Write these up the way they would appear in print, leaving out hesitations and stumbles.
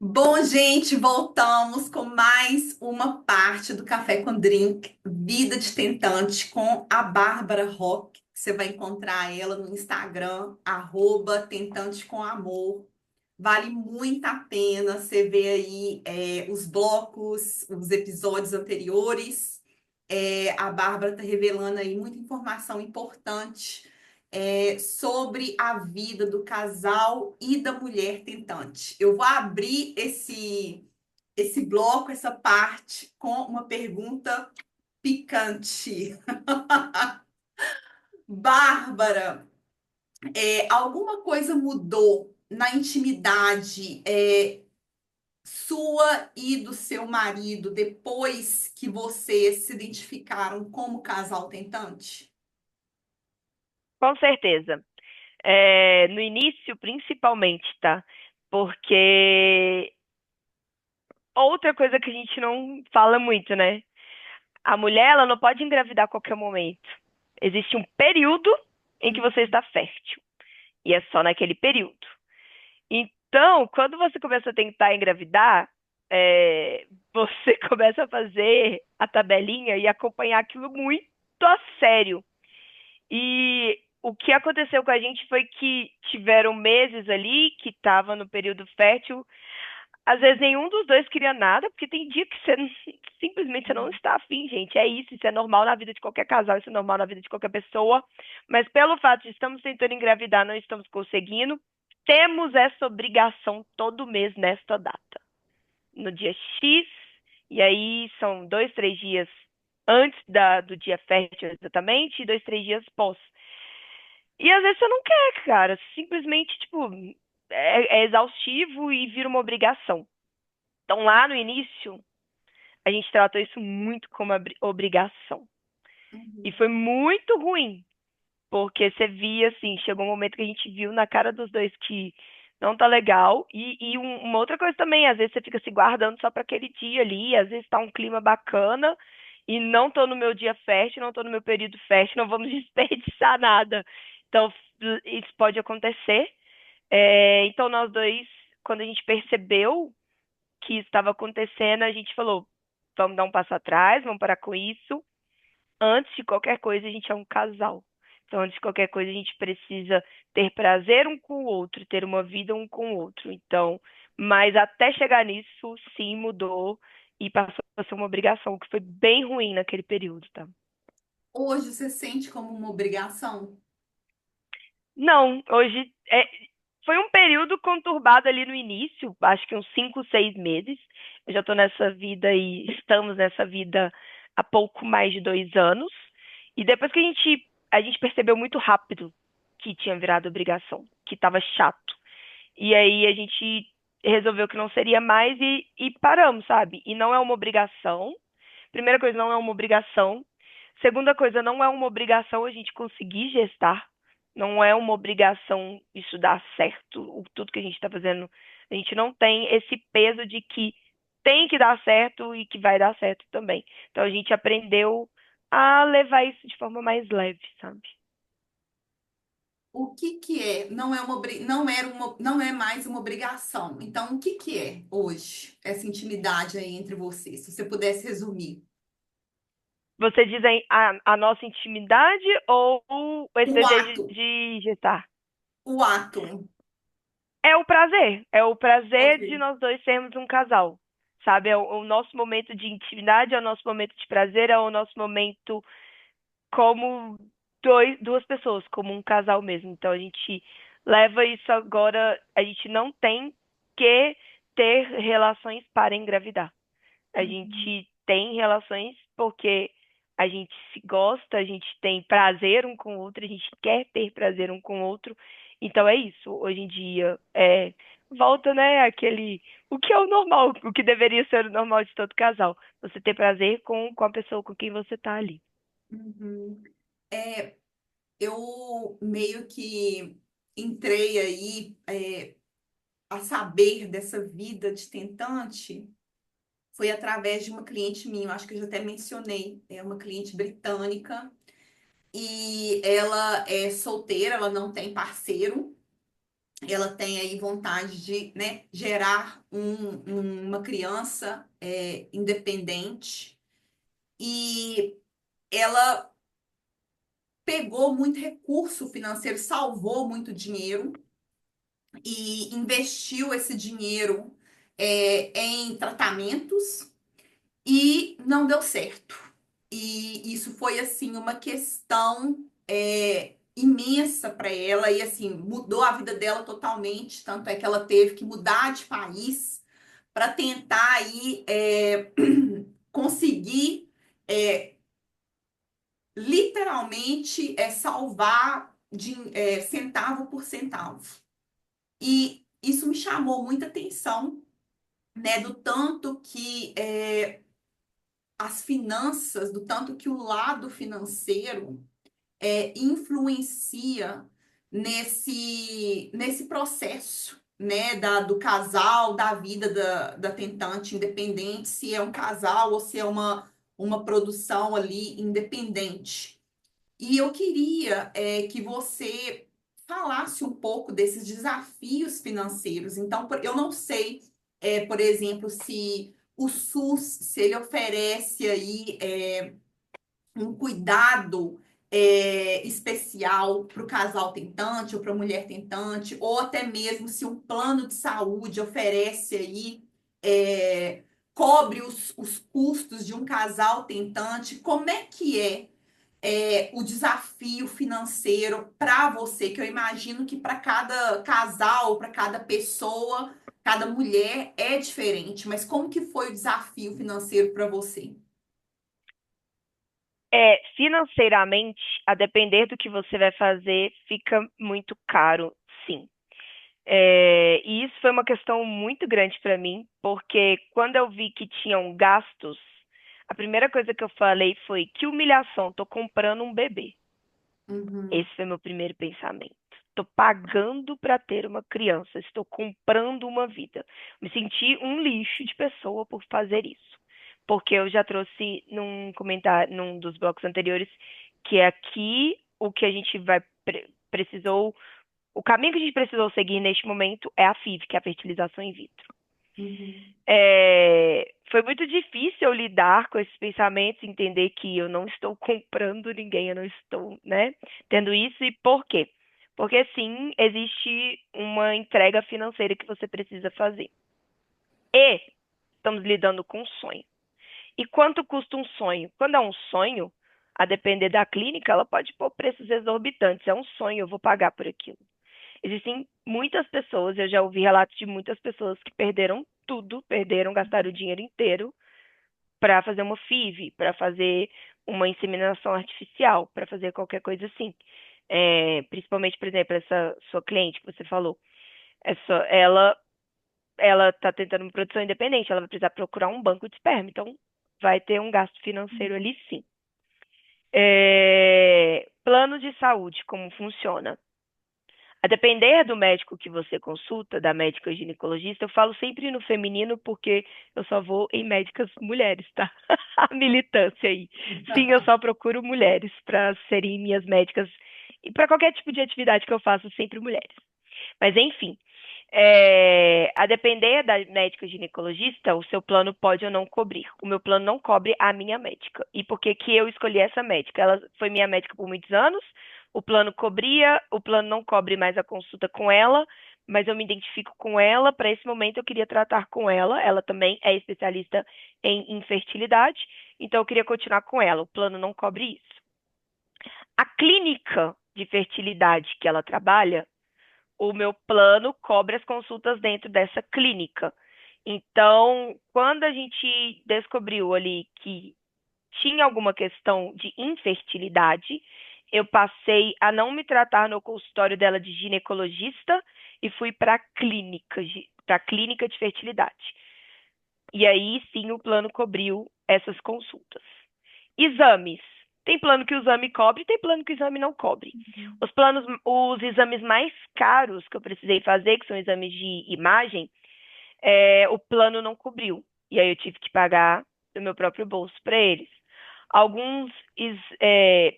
Bom, gente, voltamos com mais uma parte do Café com Drink, Vida de Tentante, com a Bárbara Roque. Você vai encontrar ela no Instagram, @tentante com amor. Vale muito a pena você ver aí os blocos, os episódios anteriores. A Bárbara está revelando aí muita informação importante sobre a vida do casal e da mulher tentante. Eu vou abrir esse bloco, essa parte, com uma pergunta picante. Bárbara, alguma coisa mudou na intimidade sua e do seu marido depois que vocês se identificaram como casal tentante? Com certeza. No início, principalmente, tá? Porque outra coisa que a gente não fala muito, né? A mulher, ela não pode engravidar a qualquer momento. Existe um período em que você está fértil. E é só naquele período. Então, quando você começa a tentar engravidar, você começa a fazer a tabelinha e acompanhar aquilo muito a sério. E o que aconteceu com a gente foi que tiveram meses ali que estava no período fértil. Às vezes nenhum dos dois queria nada, porque tem dia que você simplesmente você não está afim, gente. É isso é normal na vida de qualquer casal, isso é normal na vida de qualquer pessoa. Mas pelo fato de estamos tentando engravidar, não estamos conseguindo, temos essa obrigação todo mês nesta data. No dia X, e aí são 2, 3 dias antes do dia fértil exatamente, e 2, 3 dias pós. E às vezes você não quer, cara. Simplesmente, tipo, é exaustivo e vira uma obrigação. Então, lá no início, a gente tratou isso muito como obrigação. E Uhum. foi muito ruim, porque você via, assim, chegou um momento que a gente viu na cara dos dois que não tá legal. E uma outra coisa também, às vezes você fica se guardando só para aquele dia ali, às vezes tá um clima bacana. E não tô no meu dia fértil, não tô no meu período fértil, não vamos desperdiçar nada. Então, isso pode acontecer. Então, nós dois, quando a gente percebeu que isso estava acontecendo, a gente falou: vamos dar um passo atrás, vamos parar com isso. Antes de qualquer coisa, a gente é um casal. Então, antes de qualquer coisa, a gente precisa ter prazer um com o outro, ter uma vida um com o outro. Então, mas até chegar nisso, sim, mudou e passou a ser uma obrigação, que foi bem ruim naquele período, tá? Hoje você sente como uma obrigação? Não, hoje foi um período conturbado ali no início, acho que uns 5, 6 meses. Eu já estou nessa vida e estamos nessa vida há pouco mais de 2 anos. E depois que a gente percebeu muito rápido que tinha virado obrigação, que estava chato. E aí a gente resolveu que não seria mais e paramos, sabe? E não é uma obrigação. Primeira coisa, não é uma obrigação. Segunda coisa, não é uma obrigação a gente conseguir gestar. Não é uma obrigação isso dar certo, tudo que a gente está fazendo. A gente não tem esse peso de que tem que dar certo e que vai dar certo também. Então a gente aprendeu a levar isso de forma mais leve, sabe? O que que é? Não é mais uma obrigação. Então, o que que é hoje essa intimidade aí entre vocês? Se você pudesse resumir. Você diz aí a nossa intimidade ou esse O desejo ato, de gestar? o ato. É o prazer. É o Ok. prazer de nós dois sermos um casal. Sabe? É o nosso momento de intimidade, é o nosso momento de prazer, é o nosso momento como duas pessoas, como um casal mesmo. Então a gente leva isso agora, a gente não tem que ter relações para engravidar. A Uhum. gente tem relações porque a gente se gosta, a gente tem prazer um com o outro, a gente quer ter prazer um com o outro. Então é isso. Hoje em dia volta, né, aquele o que é o normal, o que deveria ser o normal de todo casal. Você ter prazer com a pessoa com quem você tá ali. Uhum. É, eu meio que entrei aí a saber dessa vida de tentante foi através de uma cliente minha, eu acho que eu já até mencionei, é uma cliente britânica e ela é solteira, ela não tem parceiro. ela tem aí vontade de, né, gerar uma criança independente e ela pegou muito recurso financeiro, salvou muito dinheiro e investiu esse dinheiro em tratamentos e não deu certo. E isso foi assim uma questão imensa para ela e assim mudou a vida dela totalmente. Tanto é que ela teve que mudar de país para tentar aí conseguir é, literalmente salvar centavo por centavo. E isso me chamou muita atenção, né, do tanto que as finanças, do tanto que o lado financeiro influencia nesse processo, né, do casal, da vida da tentante, independente se é um casal ou se é uma produção ali independente. E eu queria que você falasse um pouco desses desafios financeiros. Então, eu não sei, por exemplo, se o SUS, se ele oferece aí um cuidado especial para o casal tentante ou para a mulher tentante, ou até mesmo se um plano de saúde oferece aí, cobre os custos de um casal tentante. Como é que o desafio financeiro para você, que eu imagino que para cada casal, para cada pessoa, cada mulher é diferente, mas como que foi o desafio financeiro para você? Financeiramente, a depender do que você vai fazer, fica muito caro, sim. E isso foi uma questão muito grande para mim, porque quando eu vi que tinham gastos, a primeira coisa que eu falei foi: que humilhação, tô comprando um bebê. Uhum, Esse foi meu primeiro pensamento. Estou pagando para ter uma criança, estou comprando uma vida. Me senti um lixo de pessoa por fazer isso. Porque eu já trouxe num comentário, num dos blocos anteriores, que é aqui o que a gente precisou, o caminho que a gente precisou seguir neste momento é a FIV, que é a fertilização in vitro. uhum, Foi muito difícil eu lidar com esses pensamentos, entender que eu não estou comprando ninguém, eu não estou, né, tendo isso. E por quê? Porque sim, existe uma entrega financeira que você precisa fazer. E estamos lidando com um sonho. E quanto custa um sonho? Quando é um sonho, a depender da clínica, ela pode pôr preços exorbitantes. É um sonho, eu vou pagar por aquilo. Existem muitas pessoas, eu já ouvi relatos de muitas pessoas que perderam tudo, perderam, gastaram o dinheiro inteiro para fazer uma FIV, para fazer uma inseminação artificial, para fazer qualquer coisa assim. Principalmente, por exemplo, essa sua cliente que você falou, ela está tentando uma produção independente, ela vai precisar procurar um banco de esperma, então vai ter um gasto financeiro ali sim. Plano de saúde, como funciona? A depender do médico que você consulta, da médica ginecologista, eu falo sempre no feminino porque eu só vou em médicas mulheres, tá? A militância aí. Sim, eu só procuro mulheres para serem minhas médicas e para qualquer tipo de atividade que eu faço, sempre mulheres. Mas enfim, a depender da médica ginecologista, o seu plano pode ou não cobrir. O meu plano não cobre a minha médica. E por que que eu escolhi essa médica? Ela foi minha médica por muitos anos, o plano cobria, o plano não cobre mais a consulta com ela, mas eu me identifico com ela. Para esse momento, eu queria tratar com ela. Ela também é especialista em infertilidade, então eu queria continuar com ela. O plano não cobre isso. A clínica de fertilidade que ela trabalha, o meu plano cobre as consultas dentro dessa clínica. Então, quando a gente descobriu ali que tinha alguma questão de infertilidade, eu passei a não me tratar no consultório dela de ginecologista e fui para a clínica de fertilidade. E aí sim o plano cobriu essas consultas. Exames. Tem plano que o exame cobre, tem plano que o exame não cobre. Os exames mais caros que eu precisei fazer, que são exames de imagem, o plano não cobriu. E aí eu tive que pagar do meu próprio bolso para eles. Alguns,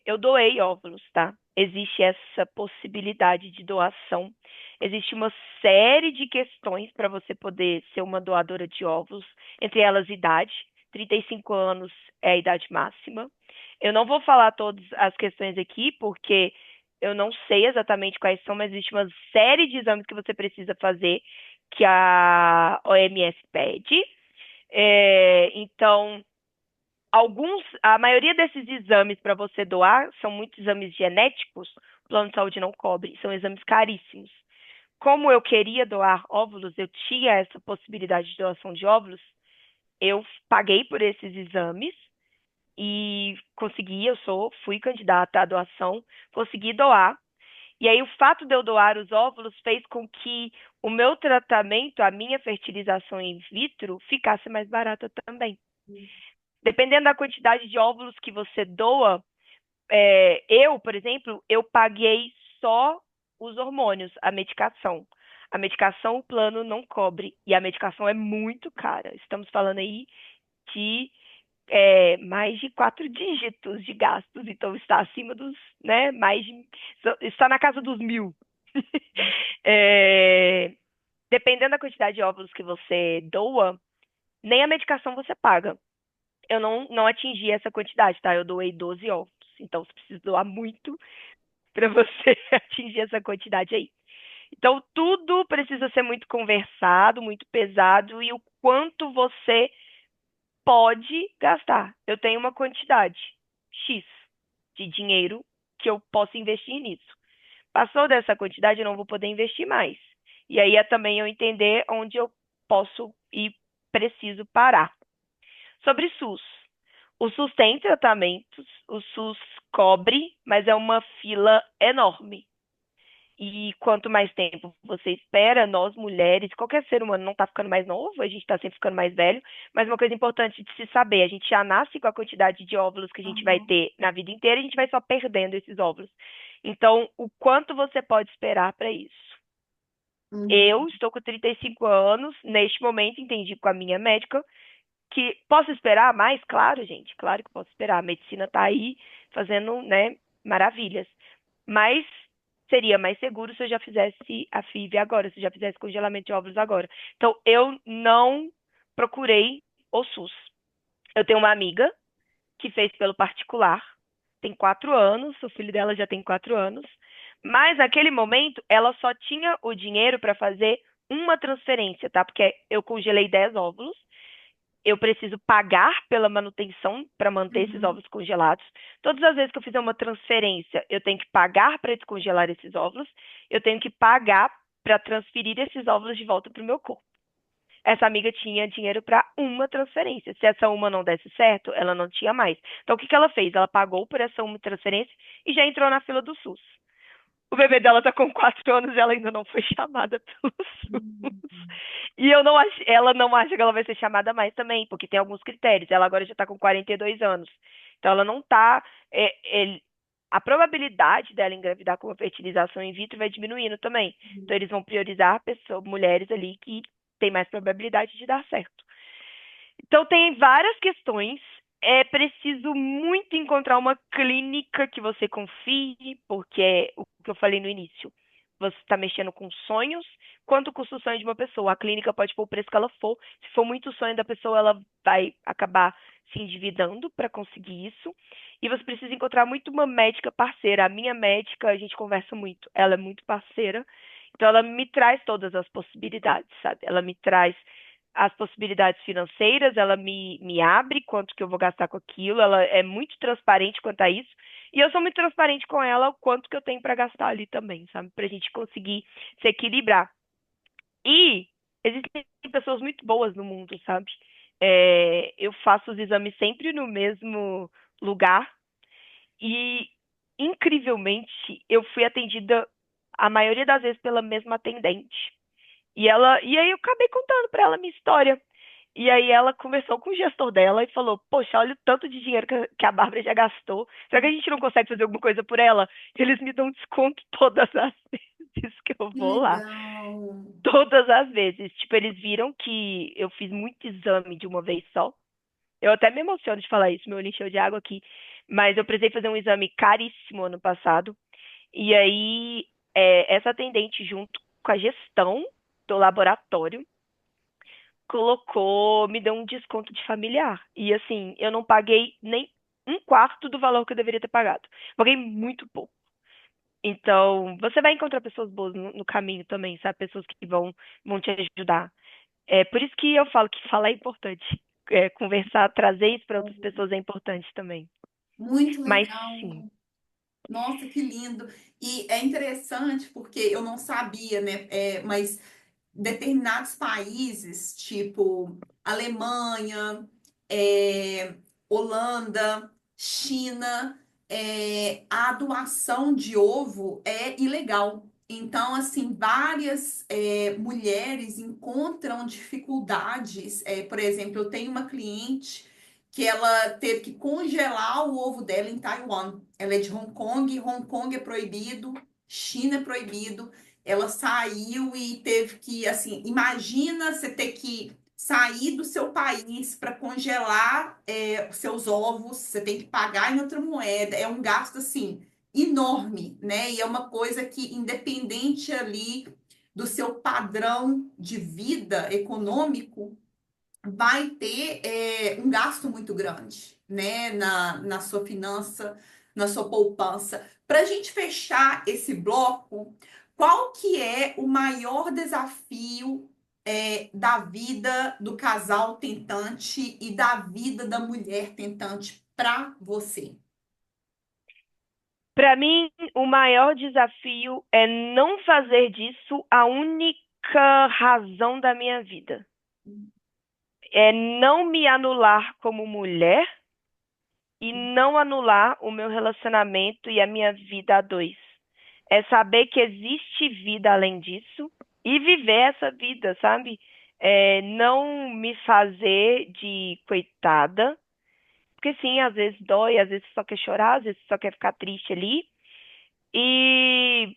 eu doei óvulos, tá? Existe essa possibilidade de doação. existe uma série de questões para você poder ser uma doadora de óvulos, entre elas idade. 35 anos é a idade máxima. Eu não vou falar todas as questões aqui, porque eu não sei exatamente quais são, mas existe uma série de exames que você precisa fazer que a OMS pede. Então, a maioria desses exames para você doar são muitos exames genéticos, o plano de saúde não cobre, são exames caríssimos. Como eu queria doar óvulos, eu tinha essa possibilidade de doação de óvulos, eu paguei por esses exames e consegui, fui candidata à doação, consegui doar. E aí o fato de eu doar os óvulos fez com que o meu tratamento, a minha fertilização in vitro, ficasse mais barata também. Dependendo da quantidade de óvulos que você doa, eu, por exemplo, eu paguei só os hormônios, a medicação. A medicação o plano não cobre e a medicação é muito cara. Estamos falando aí de mais de 4 dígitos de gastos, então está acima dos, né, está na casa dos 1.000. É, dependendo da quantidade de óvulos que você doa, nem a medicação você paga. Eu não atingi essa quantidade, tá? Eu doei 12 óvulos, então você precisa doar muito para você atingir essa quantidade aí. Então, tudo precisa ser muito conversado, muito pesado e o quanto você pode gastar. Eu tenho uma quantidade X de dinheiro que eu posso investir nisso. Passou dessa quantidade, eu não vou poder investir mais. E aí é também eu entender onde eu posso e preciso parar. Sobre SUS. O SUS tem tratamentos, o SUS cobre, mas é uma fila enorme. E quanto mais tempo você espera, nós mulheres, qualquer ser humano não está ficando mais novo, a gente está sempre ficando mais velho, mas uma coisa importante de se saber, a gente já nasce com a quantidade de óvulos que a gente vai Uhum. ter na vida inteira, a gente vai só perdendo esses óvulos. Então, o quanto você pode esperar para isso? Uhum. Eu estou com 35 anos, neste momento entendi com a minha médica que posso esperar mais? Claro, gente, claro que posso esperar. A medicina está aí fazendo, né, maravilhas. Mas seria mais seguro se eu já fizesse a FIV agora, se eu já fizesse congelamento de óvulos agora. Então, eu não procurei o SUS. Eu tenho uma amiga que fez pelo particular, tem 4 anos, o filho dela já tem 4 anos, mas naquele momento ela só tinha o dinheiro para fazer uma transferência, tá? Porque eu congelei 10 óvulos, eu preciso pagar pela manutenção para manter esses Uhum. óvulos congelados. Todas as vezes que eu fizer uma transferência, eu tenho que pagar para descongelar esses óvulos, eu tenho que pagar para transferir esses óvulos de volta para o meu corpo. Essa amiga tinha dinheiro para uma transferência. Se essa uma não desse certo, ela não tinha mais. Então, o que que ela fez? Ela pagou por essa uma transferência e já entrou na fila do SUS. O bebê dela tá com 4 anos e ela ainda não foi chamada pelo SUS. Uhum. E eu não acho, ela não acha que ela vai ser chamada mais também, porque tem alguns critérios. Ela agora já tá com 42 anos. Então ela não tá. A probabilidade dela engravidar com uma fertilização in vitro vai diminuindo também. Então eles vão priorizar pessoas, mulheres ali que têm mais probabilidade de dar certo. Então, tem várias questões. É preciso muito encontrar uma clínica que você confie, porque é o que eu falei no início. Você está mexendo com sonhos. Quanto custa o sonho de uma pessoa? A clínica pode pôr o preço que ela for. Se for muito o sonho da pessoa, ela vai acabar se endividando para conseguir isso. E você precisa encontrar muito uma médica parceira. A minha médica, a gente conversa muito. Ela é muito parceira. Então, ela me traz todas as possibilidades, sabe? Ela me traz as possibilidades financeiras, ela me abre quanto que eu vou gastar com aquilo, ela é muito transparente quanto a isso, e eu sou muito transparente com ela o quanto que eu tenho para gastar ali também, sabe? Pra gente conseguir se equilibrar. E existem pessoas muito boas no mundo, sabe? Eu faço os exames sempre no mesmo lugar e, incrivelmente, eu fui atendida a maioria das vezes pela mesma atendente. E aí eu acabei contando pra ela a minha história. E aí ela conversou com o gestor dela e falou: Poxa, olha o tanto de dinheiro que a Bárbara já gastou. Será que a gente não consegue fazer alguma coisa por ela? E eles me dão desconto todas as vezes que eu Que vou lá. legal. Todas as vezes. Tipo, eles viram que eu fiz muito exame de uma vez só. Eu até me emociono de falar isso, meu olho encheu de água aqui. Mas eu precisei fazer um exame caríssimo ano passado. E aí, essa atendente junto com a gestão do laboratório, me deu um desconto de familiar. E assim, eu não paguei nem um quarto do valor que eu deveria ter pagado. Paguei muito pouco. Então, você vai encontrar pessoas boas no caminho também, sabe? Pessoas que vão te ajudar. É por isso que eu falo que falar é importante. É, conversar, trazer isso para outras pessoas é importante também. Muito Mas legal. sim, Nossa, que lindo. E é interessante porque eu não sabia, né? Mas determinados países, tipo Alemanha, é, Holanda, China, a doação de ovo é ilegal. Então, assim, várias mulheres encontram dificuldades. Por exemplo, eu tenho uma cliente que ela teve que congelar o ovo dela em Taiwan. Ela é de Hong Kong, Hong Kong é proibido, China é proibido. Ela saiu e teve que, assim, imagina você ter que sair do seu país para congelar os seus ovos, você tem que pagar em outra moeda, é um gasto, assim, enorme, né? E é uma coisa que, independente ali do seu padrão de vida econômico, vai ter um gasto muito grande, né, na sua finança, na sua poupança. Para a gente fechar esse bloco, qual que é o maior desafio da vida do casal tentante e da vida da mulher tentante para você? para mim, o maior desafio é não fazer disso a única razão da minha vida. É não me anular como mulher e não anular o meu relacionamento e a minha vida a dois. É saber que existe vida além disso e viver essa vida, sabe? É não me fazer de coitada, porque sim, às vezes dói, às vezes só quer chorar, às vezes só quer ficar triste ali. E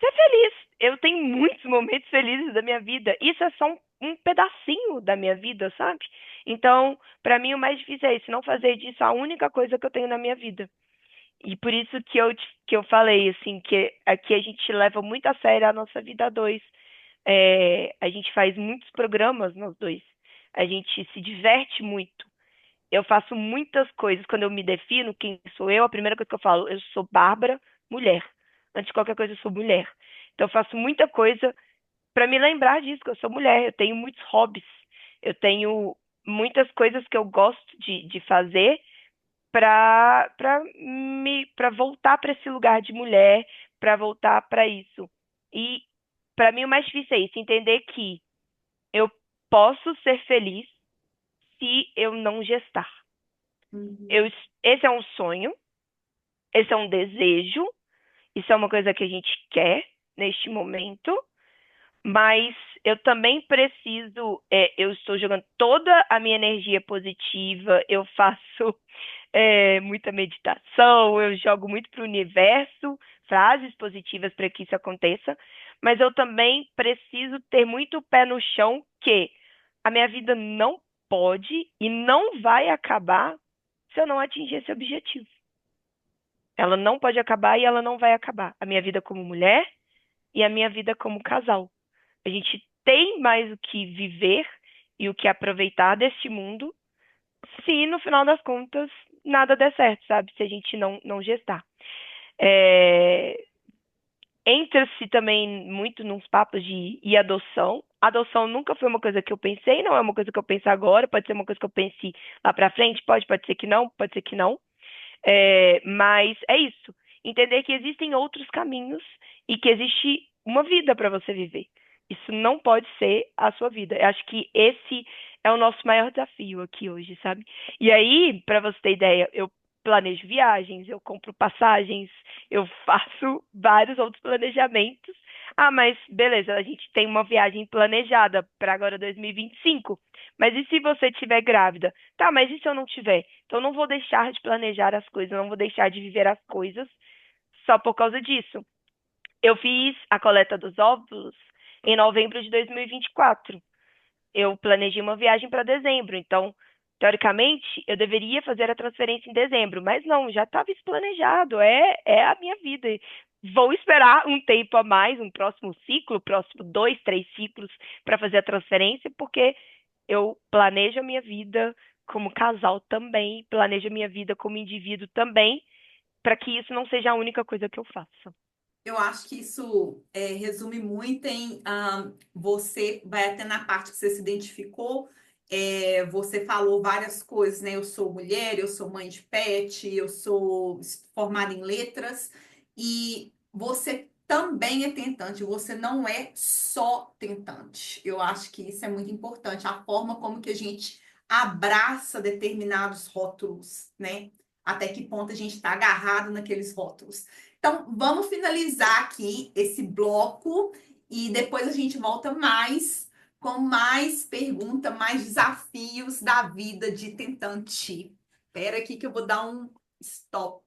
ser feliz. Eu tenho muitos momentos felizes da minha vida. Isso é só um pedacinho da minha vida, sabe? Então, pra mim, o mais difícil é isso, não fazer disso a única coisa que eu tenho na minha vida. E por isso que eu falei, assim, que aqui a gente leva muito a sério a nossa vida a dois. É, a gente faz muitos programas nós dois. A gente se diverte muito. Eu faço muitas coisas. Quando eu me defino quem sou eu, a primeira coisa que eu falo, eu sou Bárbara, mulher. Antes de qualquer coisa, eu sou mulher. Então, eu faço muita coisa para me lembrar disso, que eu sou mulher. Eu tenho muitos hobbies. Eu tenho muitas coisas que eu gosto de fazer para voltar para esse lugar de mulher, para voltar para isso. E para mim o mais difícil é isso, entender que eu posso ser feliz se eu não gestar. Eu, Uhum, esse é um sonho, esse é um desejo, isso é uma coisa que a gente quer neste momento, mas eu também preciso, eu estou jogando toda a minha energia positiva, eu faço muita meditação, eu jogo muito para o universo, frases positivas para que isso aconteça, mas eu também preciso ter muito pé no chão que a minha vida não pode e não vai acabar se eu não atingir esse objetivo. Ela não pode acabar e ela não vai acabar. A minha vida como mulher e a minha vida como casal. A gente tem mais o que viver e o que aproveitar deste mundo se no final das contas nada der certo, sabe? Se a gente não gestar. É, entra-se também muito nos papos de e adoção. Adoção nunca foi uma coisa que eu pensei, não é uma coisa que eu penso agora, pode ser uma coisa que eu pense lá pra frente, pode ser que não, pode ser que não. Mas é isso. Entender que existem outros caminhos e que existe uma vida para você viver. Isso não pode ser a sua vida. Eu acho que esse é o nosso maior desafio aqui hoje, sabe? E aí, para você ter ideia, eu planejo viagens, eu compro passagens, eu faço vários outros planejamentos. Ah, mas beleza, a gente tem uma viagem planejada para agora 2025. Mas e se você estiver grávida? Tá, mas e se eu não tiver? Então, eu não vou deixar de planejar as coisas, eu não vou deixar de viver as coisas só por causa disso. Eu fiz a coleta dos óvulos em novembro de 2024. Eu planejei uma viagem para dezembro, então, teoricamente, eu deveria fazer a transferência em dezembro, mas não, já estava isso planejado, é a minha vida. vou esperar um tempo a mais, um próximo ciclo, próximo 2, 3 ciclos, para fazer a transferência, porque eu planejo a minha vida como casal também, planejo a minha vida como indivíduo também, para que isso não seja a única coisa que eu faça. Eu acho que isso resume muito em você vai até na parte que você se identificou. Você falou várias coisas, né? Eu sou mulher, eu sou mãe de pet, eu sou formada em letras, e você também é tentante, você não é só tentante. Eu acho que isso é muito importante, a forma como que a gente abraça determinados rótulos, né? Até que ponto a gente está agarrado naqueles rótulos. Então, vamos finalizar aqui esse bloco e depois a gente volta mais com mais perguntas, mais desafios da vida de tentante. Espera aqui que eu vou dar um stop.